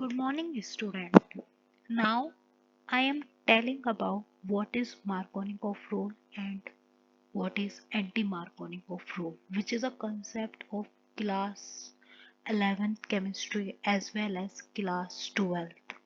Good morning, student. Now I am telling about what is Markovnikov rule and what is anti-Markovnikov rule, which is a concept of class 11th chemistry as well as class 12th.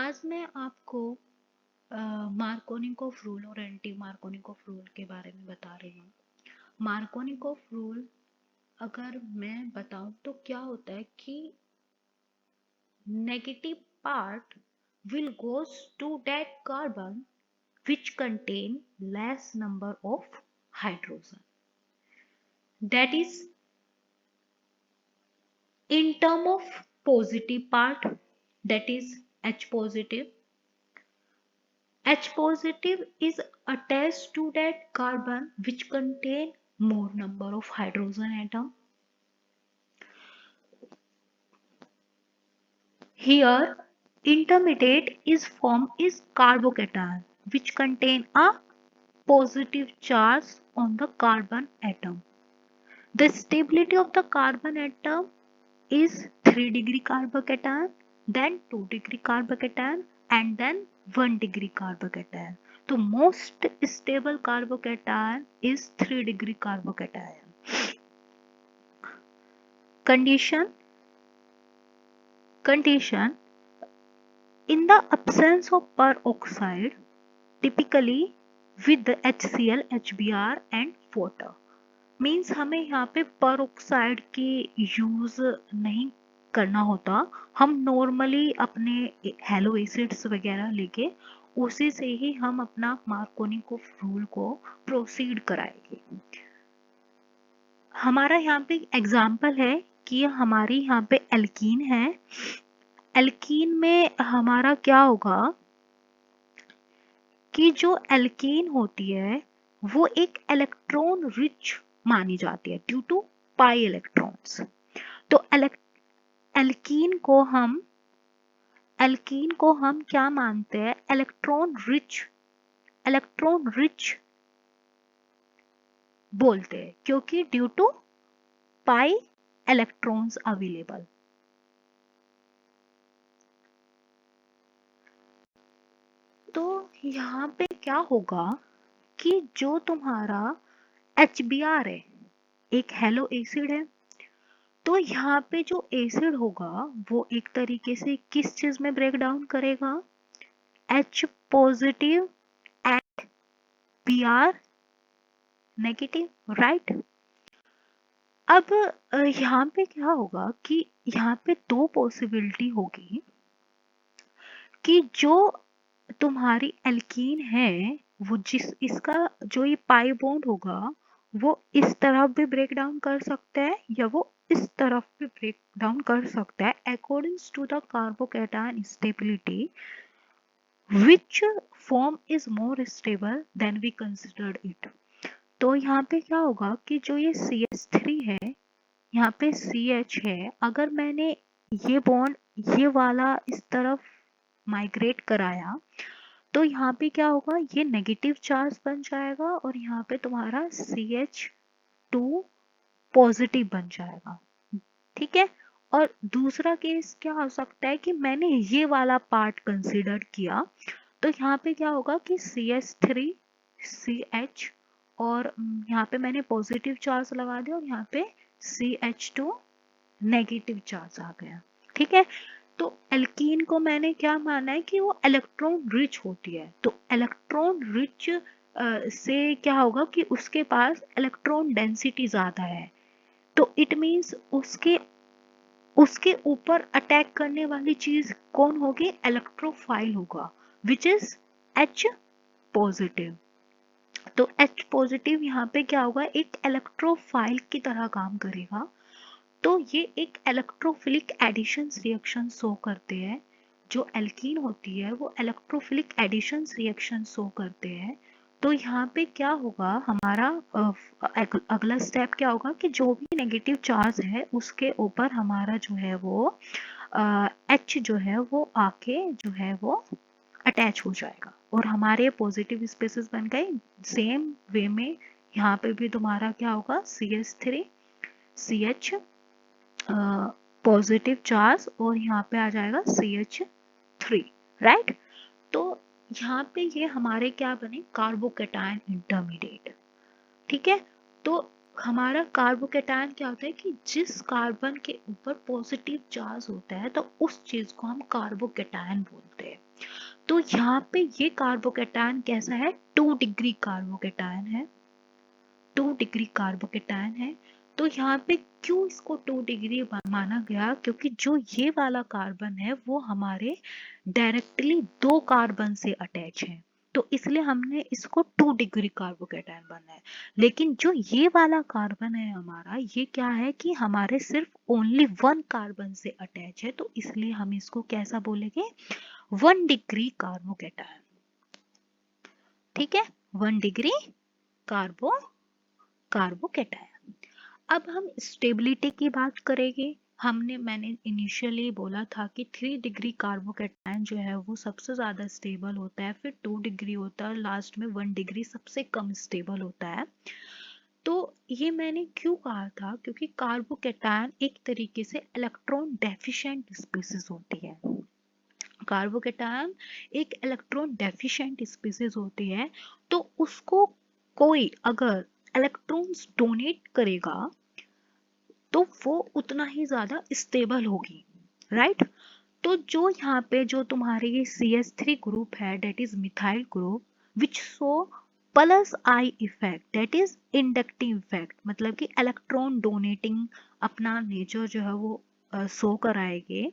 आज मैं आपको Markovnikov rule और anti Markovnikov rule के बारे में बता रही हूँ। मार्कोनिकोव रूल अगर मैं बताऊं तो क्या होता है कि negative part will goes to that carbon which contain less number of hydrogen. That is in term of positive part, that is H positive. H positive is attached to that carbon which contain more number of hydrogen atom. Here intermediate is form is carbocation which contain a positive charge on the carbon atom. The stability of the carbon atom is 3 degree carbocation, then 2 degree carbocation and then 1 degree carbocation. So most stable carbocation is 3 degree carbocation. Condition in the absence of peroxide, typically with the HCl, HBr and water. Means हमें यहाँ पे peroxide की use नहीं करना होता, हम normally अपने hello acids वगैरह लेके उसी से ही हम अपना मार्कोनिकोव रूल को प्रोसीड कराएंगे। हमारा यहाँ पे एग्जाम्पल है कि हमारी यहाँ पे एल्कीन है। एल्कीन में हमारा क्या होगा कि जो एल्कीन होती है वो एक इलेक्ट्रॉन रिच मानी जाती है ड्यू टू पाई इलेक्ट्रॉन्स। तो एल्कीन को हम क्या मानते हैं? इलेक्ट्रॉन रिच बोलते हैं क्योंकि due to pi electrons available. तो यहाँ पे क्या होगा कि जो तुम्हारा HBr है, एक हेलो एसिड है, तो यहाँ पे जो एसिड होगा वो एक तरीके से किस चीज में ब्रेक डाउन करेगा? H positive and Br negative, right? अब यहाँ पे क्या होगा कि यहाँ पे दो पॉसिबिलिटी होगी कि जो तुम्हारी एल्कीन है वो इसका जो ये पाई बॉन्ड होगा वो इस तरफ भी ब्रेक डाउन कर सकता है या वो इस तरफ भी ब्रेक डाउन कर सकता है according to the carbocation stability which form is more stable then we considered it. तो यहाँ पे क्या होगा कि जो ये CH3 है, यहाँ पे CH है, अगर मैंने ये बॉन्ड ये वाला इस तरफ माइग्रेट कराया तो यहाँ पे क्या होगा, ये नेगेटिव चार्ज बन जाएगा और यहाँ पे तुम्हारा CH2 पॉजिटिव बन जाएगा, ठीक है। और दूसरा केस क्या हो सकता है कि मैंने ये वाला पार्ट कंसीडर किया तो यहाँ पे क्या होगा कि CH3 CH और यहाँ पे मैंने पॉजिटिव चार्ज लगा दिया और यहाँ पे CH2 नेगेटिव चार्ज आ गया, ठीक है। तो एल्कीन को मैंने क्या माना है कि वो इलेक्ट्रॉन रिच होती है। तो इलेक्ट्रॉन रिच से क्या होगा कि उसके पास इलेक्ट्रॉन डेंसिटी ज्यादा है, तो इट मींस उसके ऊपर अटैक करने वाली चीज कौन होगी? इलेक्ट्रोफाइल होगा विच इज H पॉजिटिव। तो H पॉजिटिव यहाँ पे क्या होगा, एक इलेक्ट्रोफाइल की तरह काम करेगा। तो ये एक इलेक्ट्रोफिलिक एडिशन रिएक्शन शो करते हैं। जो एल्कीन होती है वो इलेक्ट्रोफिलिक एडिशन रिएक्शन शो करते हैं। तो यहाँ पे क्या होगा, हमारा अगला स्टेप क्या होगा कि जो भी नेगेटिव चार्ज है उसके ऊपर हमारा जो है वो H जो है वो आके जो है वो अटैच हो जाएगा और हमारे पॉजिटिव स्पेसेस बन गए। सेम वे में यहाँ पे भी तुम्हारा क्या होगा, CH3 CH पॉजिटिव चार्ज और यहाँ पे आ जाएगा CH3, राइट। तो यहाँ पे ये हमारे क्या बने, कार्बोकैटायन इंटरमीडिएट, ठीक है। तो हमारा कार्बोकैटायन क्या होता है कि जिस कार्बन के ऊपर पॉजिटिव चार्ज होता है तो उस चीज को हम कार्बोकैटायन बोलते हैं। तो यहाँ पे ये कार्बोकैटायन कैसा है, 2 डिग्री कार्बोकैटायन है, 2 डिग्री कार्बोकैटायन है। तो यहाँ पे क्यों इसको 2 डिग्री माना गया, क्योंकि जो ये वाला कार्बन है वो हमारे डायरेक्टली 2 कार्बन से अटैच है, तो इसलिए हमने इसको 2 डिग्री कार्बोकैटायन बनाया है। लेकिन जो ये वाला कार्बन है हमारा, ये क्या है कि हमारे सिर्फ ओनली 1 कार्बन से अटैच है, तो इसलिए हम इसको कैसा बोलेंगे, 1 डिग्री कार्बोकैटायन, ठीक है, 1 डिग्री कार्बोकैटायन। अब हम स्टेबिलिटी की बात करेंगे। मैंने इनिशियली बोला था कि 3 डिग्री कार्बोकैटायन जो है वो सबसे ज़्यादा स्टेबल होता है, फिर 2 डिग्री होता है और लास्ट में 1 डिग्री सबसे कम स्टेबल होता है। तो ये मैंने क्यों कहा था, क्योंकि कार्बोकैटायन एक तरीके से इलेक्ट्रॉन डेफिशिएंट स्पीसीज होती है। कार्बोकैटायन एक इलेक्ट्रॉन डेफिशिएंट स्पीसीज होती है, तो उसको कोई अगर इलेक्ट्रॉन्स डोनेट करेगा तो वो उतना ही ज्यादा स्टेबल होगी, राइट। तो जो यहाँ पे जो तुम्हारे ये CH3 ग्रुप है, that is methyl group which show plus I effect, that is inductive effect, मतलब कि इलेक्ट्रॉन डोनेटिंग अपना नेचर जो है वो शो कराएंगे,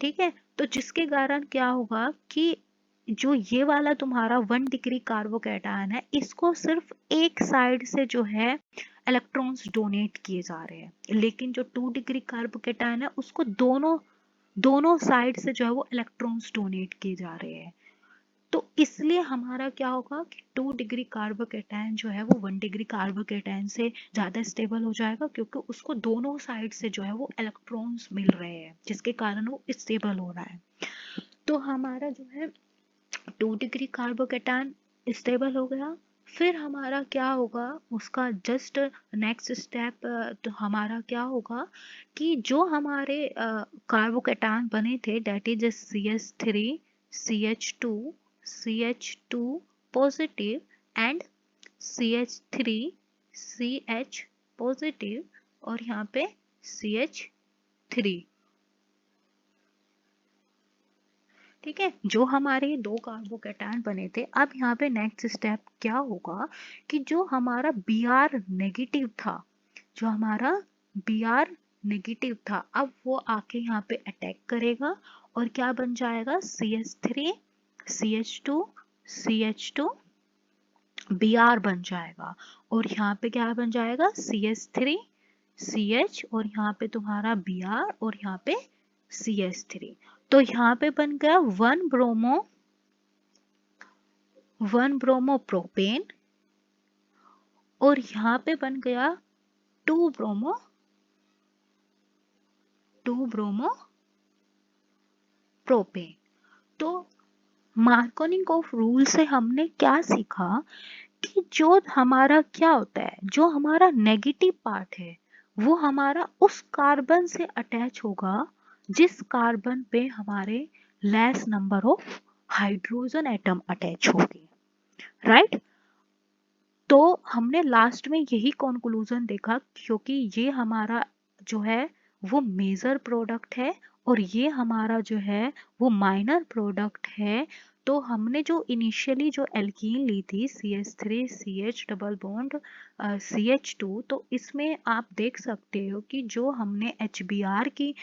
ठीक है। तो जिसके कारण क्या होगा कि जो ये वाला तुम्हारा 1 डिग्री कार्बोकैटायन है, इसको सिर्फ एक साइड से जो है इलेक्ट्रॉन्स डोनेट किए जा रहे हैं, लेकिन जो 2 डिग्री कार्बोकैटायन है उसको दोनों साइड से जो है वो इलेक्ट्रॉन्स डोनेट किए जा रहे हैं। तो इसलिए हमारा क्या होगा कि 2 डिग्री कार्बोकैटायन जो है वो 1 डिग्री कार्बोकैटायन से ज़्यादा स्टेबल हो जाएगा, क्योंकि उसको दोनों साइड से जो है वो इलेक्ट्रॉन्स मिल रहे हैं, जिसके कारण वो स्टेबल हो रहा है। तो हमारा जो है 2 डिग्री कार्बोकैटायन स्टेबल हो गया। फिर हमारा क्या होगा, उसका जस्ट नेक्स्ट स्टेप तो हमारा क्या होगा कि जो हमारे कार्बोकैटायन बने थे, that is CH3, CH2, CH2 positive and CH3, CH positive और यहाँ पे CH3, ठीक है। जो हमारे 2 कार्बोकैटायन बने थे, अब यहाँ पे नेक्स्ट स्टेप क्या होगा कि जो हमारा Br नेगेटिव था, जो हमारा Br नेगेटिव था, अब वो आके यहाँ पे अटैक करेगा और क्या बन जाएगा, CH3, CH2, CH2 Br बन जाएगा, और यहाँ पे क्या बन जाएगा, CH3, CH और यहाँ पे तुम्हारा Br और यहाँ पे CH3। तो यहाँ पे बन गया 1 ब्रोमो प्रोपेन और यहाँ पे बन गया 2 ब्रोमो प्रोपेन। तो मार्कोनिंग रूल से हमने क्या सीखा कि जो हमारा क्या होता है, जो हमारा नेगेटिव पार्ट है वो हमारा उस कार्बन से अटैच होगा जिस कार्बन पे हमारे less number of hydrogen atom attach होगी, राइट। तो हमने लास्ट में यही कंक्लूजन देखा, क्योंकि ये हमारा जो है वो मेजर प्रोडक्ट है और ये हमारा जो है वो माइनर प्रोडक्ट है। तो हमने जो इनिशियली जो एल्कीन ली थी CH3 CH double bond CH2, तो इसमें आप देख सकते हो कि जो हमने HBr की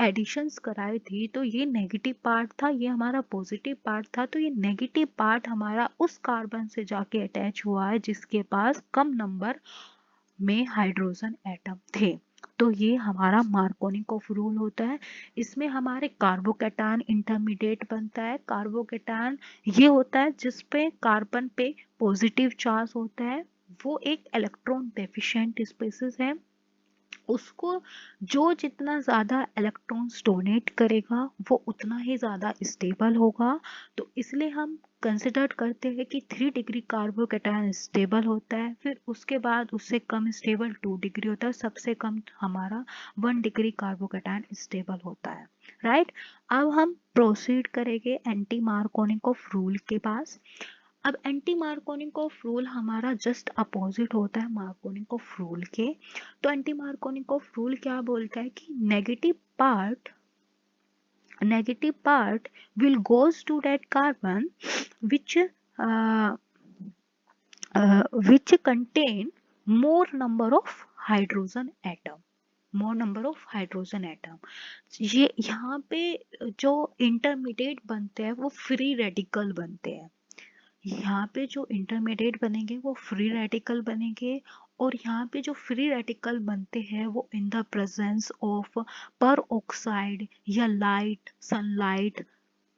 एडिशंस कराई थी, तो ये नेगेटिव पार्ट था, ये हमारा पॉजिटिव पार्ट था। तो ये नेगेटिव पार्ट हमारा उस कार्बन से जाके अटैच हुआ है जिसके पास कम नंबर में हाइड्रोजन एटम थे। तो ये हमारा मार्कोनिकोफ रूल होता है। इसमें हमारे कार्बोकैटायन इंटरमीडिएट बनता है। कार्बोकैटायन ये होता है जिसपे कार्बन पे पॉजिटिव चार्ज होता है, वो एक इलेक्ट्रॉन डेफिशिएंट स्पीसीज है। उसको जो जितना ज़्यादा इलेक्ट्रॉन्स डोनेट करेगा वो उतना ही ज़्यादा स्टेबल होगा। तो इसलिए हम कंसिडर करते हैं कि 3 डिग्री कार्बोकैटायन स्टेबल होता है, फिर उसके बाद उससे कम स्टेबल 2 डिग्री होता है, सबसे कम हमारा 1 डिग्री कार्बोकैटायन स्टेबल होता है। राइट। अब हम प्रोसीड करेंगे एंटी मार्कोनिकोव रूल के पास। अब एंटी मार्कोनिकोव रूल हमारा जस्ट अपोजिट होता है मार्कोनिकोव रूल के। तो एंटी मार्कोनिकोव रूल क्या बोलता है कि negative part will goes to that carbon which uh, which contain more number of hydrogen atom। ये यहाँ पे जो इंटरमीडिएट बनते हैं वो फ्री रेडिकल बनते हैं। यहाँ पे जो इंटरमीडिएट बनेंगे वो फ्री रेडिकल बनेंगे, और यहाँ पे जो फ्री रेडिकल बनते हैं वो इन द प्रेजेंस ऑफ पर ऑक्साइड या लाइट, सनलाइट,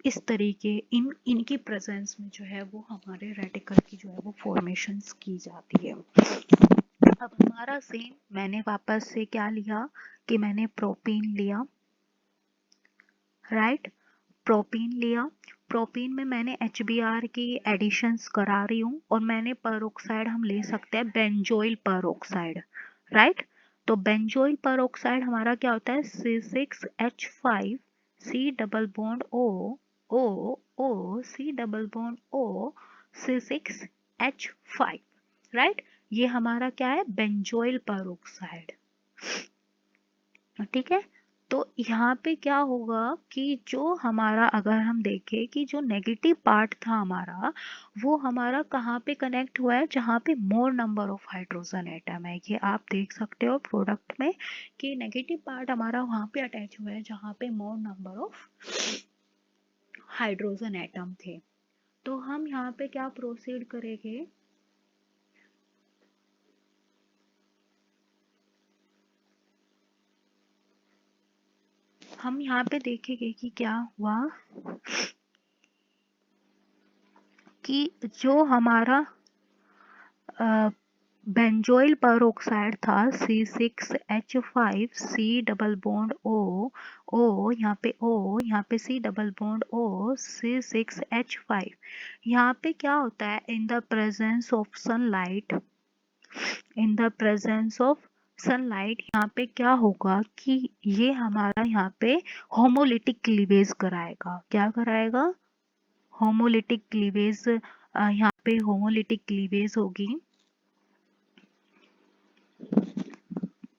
इस तरीके इनकी प्रेजेंस में जो है वो हमारे रेडिकल की जो है वो फॉर्मेशंस की जाती है। अब हमारा सेम मैंने वापस से क्या लिया कि मैंने प्रोपीन लिया। राइट। प्रोपीन लिया। प्रोपीन में मैंने HBr की एडिशंस करा रही हूँ, और मैंने पेरोक्साइड हम ले सकते हैं बेंजोइल पेरोक्साइड। राइट। तो बेंजोइल पेरोक्साइड हमारा क्या होता है C6H5 C double bond O O O C double bond O C6H5। Right. ये हमारा क्या है बेंजोइल पेरोक्साइड। ठीक है। तो यहाँ पे क्या होगा कि जो हमारा अगर हम देखें कि जो नेगेटिव पार्ट था हमारा वो हमारा कहाँ पे कनेक्ट हुआ है, जहाँ पे मोर नंबर ऑफ हाइड्रोजन एटम है। ये आप देख सकते हो प्रोडक्ट में कि नेगेटिव पार्ट हमारा वहाँ पे अटैच हुआ है जहाँ पे मोर नंबर ऑफ हाइड्रोजन एटम थे। तो हम यहाँ पे क्या प्रोसीड करेंगे, हम यहाँ पे देखेंगे कि क्या हुआ कि जो हमारा बेंजोइल पेरोक्साइड था C6H5 C double bond O यहाँ पे C double bond O C6H5। यहाँ पे क्या होता है in the presence of sunlight, यहाँ पे क्या होगा कि ये हमारा यहाँ पे होमोलिटिक क्लीवेज कराएगा। क्या कराएगा? Homolytic cleavage. यहाँ पे होमोलिटिक क्लीवेज होगी।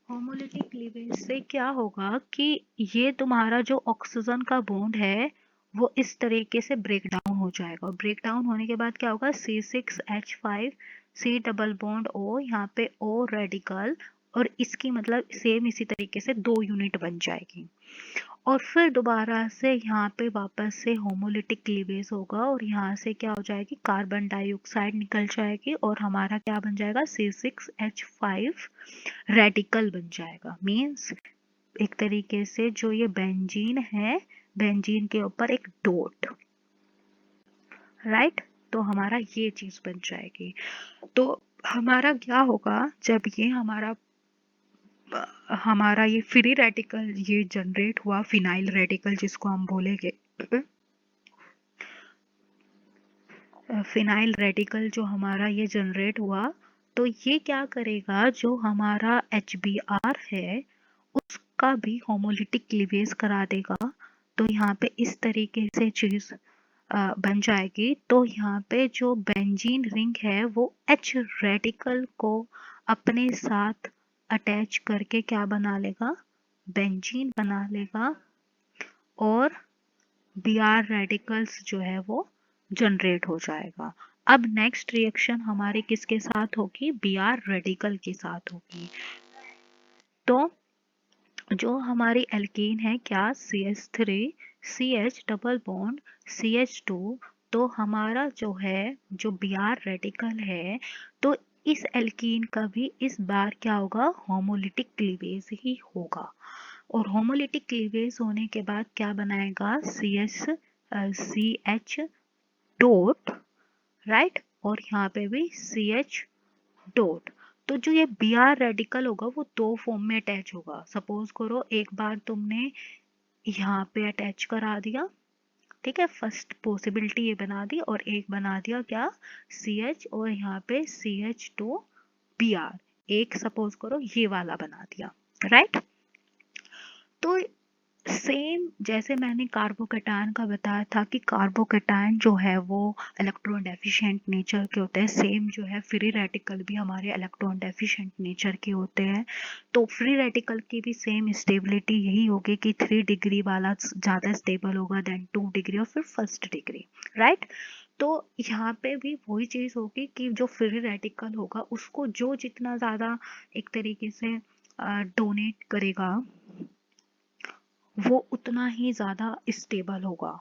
होमोलिटिक क्लीवेज से क्या होगा कि ये तुम्हारा जो ऑक्सीजन का बॉन्ड है वो इस तरीके से ब्रेक डाउन हो जाएगा, और ब्रेक डाउन होने के बाद क्या होगा C6H5 C double bond O, यहाँ पे O रेडिकल, और इसकी मतलब सेम इसी तरीके से 2 यूनिट बन जाएगी, और फिर दोबारा से यहाँ पे वापस से होमोलिटिक क्लीवेज होगा, और यहाँ से क्या हो जाएगी कार्बन डाइऑक्साइड निकल जाएगी, और हमारा क्या बन जाएगा C6H5 रेडिकल बन जाएगा। मीन्स एक तरीके से जो ये बेंजीन है, बेंजीन के ऊपर एक डॉट। राइट। तो हमारा ये चीज बन जाएगी। तो हमारा क्या होगा जब ये हमारा ये फ्री रेडिकल ये जनरेट हुआ, फिनाइल रेडिकल जिसको हम बोलेंगे, फिनाइल रेडिकल जो हमारा ये जनरेट हुआ, तो ये क्या करेगा जो हमारा HBr है उसका भी होमोलिटिक क्लीवेज करा देगा। तो यहाँ पे इस तरीके से चीज बन जाएगी। तो यहाँ पे जो बेंजीन रिंग है वो H रेडिकल को अपने साथ अटैच करके क्या बना लेगा, बेंजीन बना लेगा, और Br रेडिकल्स जो है वो जनरेट हो जाएगा। अब नेक्स्ट रिएक्शन हमारी किसके साथ होगी, Br रेडिकल के साथ होगी। तो जो हमारी एल्कीन है क्या CH3 CH double bond CH2, तो हमारा जो है जो Br रेडिकल है, तो इस एल्कीन का भी इस बार क्या होगा होमोलिटिक क्लीवेज ही होगा, और होमोलिटिक क्लीवेज होने के बाद क्या बनाएगा CH डॉट। राइट। और यहाँ पे भी CH डॉट। तो जो ये Br रेडिकल होगा वो दो फॉर्म में अटैच होगा। सपोज करो एक बार तुमने यहाँ पे अटैच करा दिया, ठीक है, फर्स्ट पॉसिबिलिटी ये बना दी, और एक बना दिया क्या, CH, और यहाँ पे CH2Br, एक सपोज करो ये वाला बना दिया, राइट। तो सेम जैसे मैंने कार्बोकैटायन का बताया था कि कार्बोकैटायन जो है वो इलेक्ट्रॉन डेफिशिएंट नेचर के होते हैं, सेम जो है फ्री रेडिकल भी हमारे इलेक्ट्रॉन डेफिशिएंट नेचर के होते हैं। तो फ्री रेडिकल की भी सेम स्टेबिलिटी यही होगी कि 3 डिग्री वाला ज़्यादा स्टेबल होगा देन 2 डिग्री और फिर 1 डिग्री, राइट। तो यहाँ पे भी वही चीज़ होगी कि जो फ्री रेडिकल होगा उसको जो जितना ज़्यादा एक तरीके से डोनेट करेगा वो उतना ही ज़्यादा स्टेबल होगा,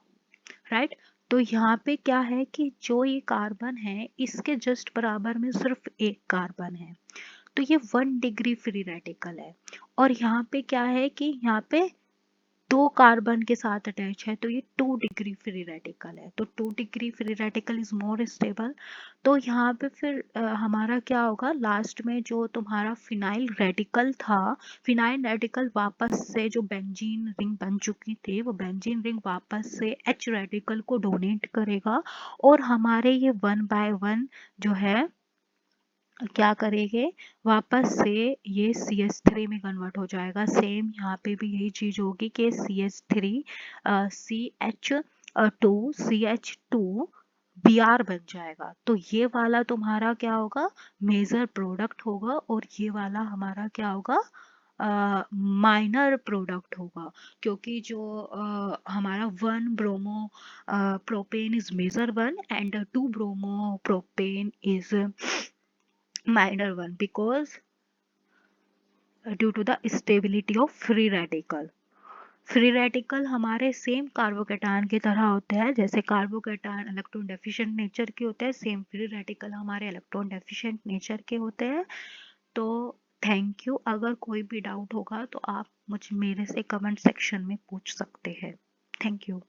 राइट। तो यहाँ पे क्या है कि जो ये कार्बन है इसके जस्ट बराबर में सिर्फ एक कार्बन है, तो ये 1 डिग्री फ्री रेडिकल है। और यहाँ पे क्या है कि यहाँ पे 2 कार्बन के साथ अटैच है, तो ये 2 डिग्री फ्री रेडिकल है। तो 2 degree free radical is more stable. तो यहाँ पे फिर हमारा क्या होगा, लास्ट में जो तुम्हारा फिनाइल रेडिकल था, फिनाइल रेडिकल वापस से जो बेंजीन रिंग बन चुकी थी वो बेंजीन रिंग वापस से H रेडिकल को डोनेट करेगा, और हमारे ये 1 बाय 1 जो है क्या करेंगे, वापस से ये CH3 में कन्वर्ट हो जाएगा। सेम यहाँ पे भी यही चीज होगी कि CH3 CH2 Br बन जाएगा। तो ये वाला तुम्हारा क्या होगा, मेजर प्रोडक्ट होगा, और ये वाला हमारा क्या होगा, माइनर प्रोडक्ट होगा। क्योंकि जो हमारा 1 bromo propane is major 1 and 2 bromo propane is minor one because due to the stability of free radical. Free radical हमारे सेम कार्बोकैटायन की तरह होते हैं, जैसे कार्बोकैटायन इलेक्ट्रॉन डेफिशिएंट नेचर के होते हैं, सेम फ्री रेडिकल हमारे इलेक्ट्रॉन डेफिशिएंट नेचर के होते हैं। तो थैंक यू। अगर कोई भी डाउट होगा तो आप मुझे मेरे से कमेंट सेक्शन में पूछ सकते हैं। Thank you.